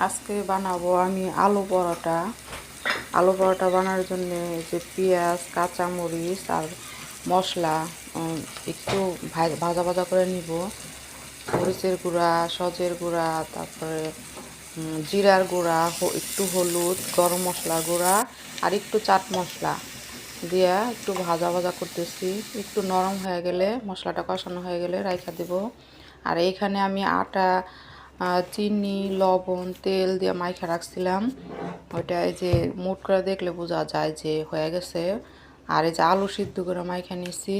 আজকে বানাবো আমি আলু পরোটা। আলু পরোটা বানানোর জন্য যে পেঁয়াজ, কাঁচামরিচ আর মশলা একটু ভাজা ভাজা করে নিব। মরিচের গুঁড়া, সজের গুঁড়া, তারপরে জিরার গুঁড়া, একটু হলুদ, গরম মশলার গুঁড়া আর একটু চাট মশলা দিয়া একটু ভাজা ভাজা করতেছি। একটু নরম হয়ে গেলে, মশলাটা কষানো হয়ে গেলে রাইখা দেব। আর এইখানে আমি আটা, চিনি, লবণ, তেল দিয়ে মাইখা রাখছিলাম। ওইটা এই যে মুট করে দেখলে বোঝা যায় যে হয়ে গেছে। আর এই যে আলু সিদ্ধ করে মাইখা নিছি।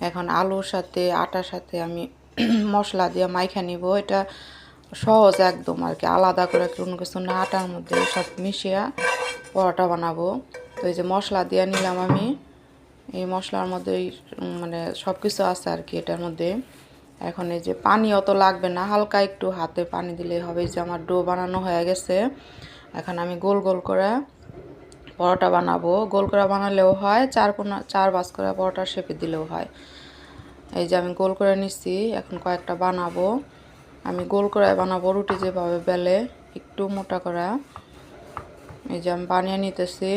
এখন আলুর সাথে আটার সাথে আমি মশলা দিয়ে মাইখা নিব। এটা সহজ একদম আর কি, আলাদা করে কোনো কিছু না, আটার মধ্যে সব মিশিয়ে পরোটা বানাবো। তো এই যে মশলা দিয়ে নিলাম আমি। এই মশলার মধ্যেই মানে সব কিছু আছে আর কি এটার মধ্যে। এখন এই যে পানি অত লাগবে না, হালকা একটু হাতে পানি দিলেই হবে। যে আমার ডো বানানো হয়ে গেছে। এখন আমি গোল গোল করে পরোটা বানাবো। গোল করে বানালেও হয়, চার ভাঁজ করে পরোটার শেপে দিলেও হয়। এই যে আমি গোল করে নিচ্ছি, এখন কয়েকটা বানাবো। আমি গোল করে বানাবো, রুটি যেভাবে বেলে একটু মোটা করা। এই যে আমি বানিয়ে নিতেছি।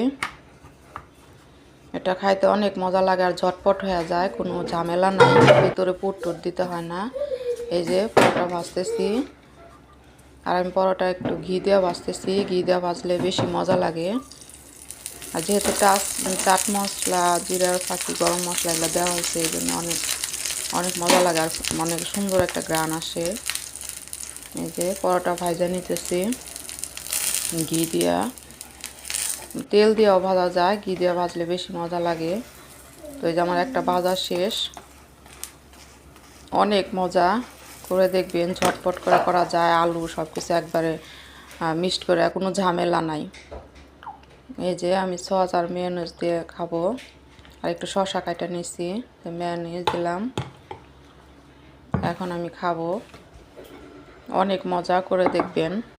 এটা খাইতে অনেক মজা লাগে আর ঝটপট হয়ে যায়, কোনো ঝামেলা নাই, ভিতরে পুর টুর দিতে হয় না। এই যে পরোটা ভাজতেছি, আর আমি পরোটা একটু ঘি দিয়ে ভাজতেছি। ঘি দিয়ে ভাজলে বেশি মজা লাগে। আর যেহেতু চাট মশলা, জিরার ফাঁকি, গরম মশলা এগুলো দেওয়া হয়েছে, এই জন্য অনেক অনেক মজা লাগে আর অনেক সুন্দর একটা গ্রান আসে। এই যে পরোটা ভাজা নিতেছি ঘি দিয়া। তেল দিয়েও ভাজা যায়, ঘি দিয়ে ভাজলে বেশি মজা লাগে। তো এই যে আমার একটা ভাজা শেষ। অনেক মজা, করে দেখবেন, ঝটপট করে করা যায়। আলু সব কিছু একবারে মিক্সড করে, কোনো ঝামেলা নাই। এই যে আমি সস আর মেয়োনিজ দিয়ে খাবো। আর একটু শসা কাটা নিয়েছি, মেয়োনিজ দিলাম। এখন আমি খাবো। অনেক মজা, করে দেখবেন।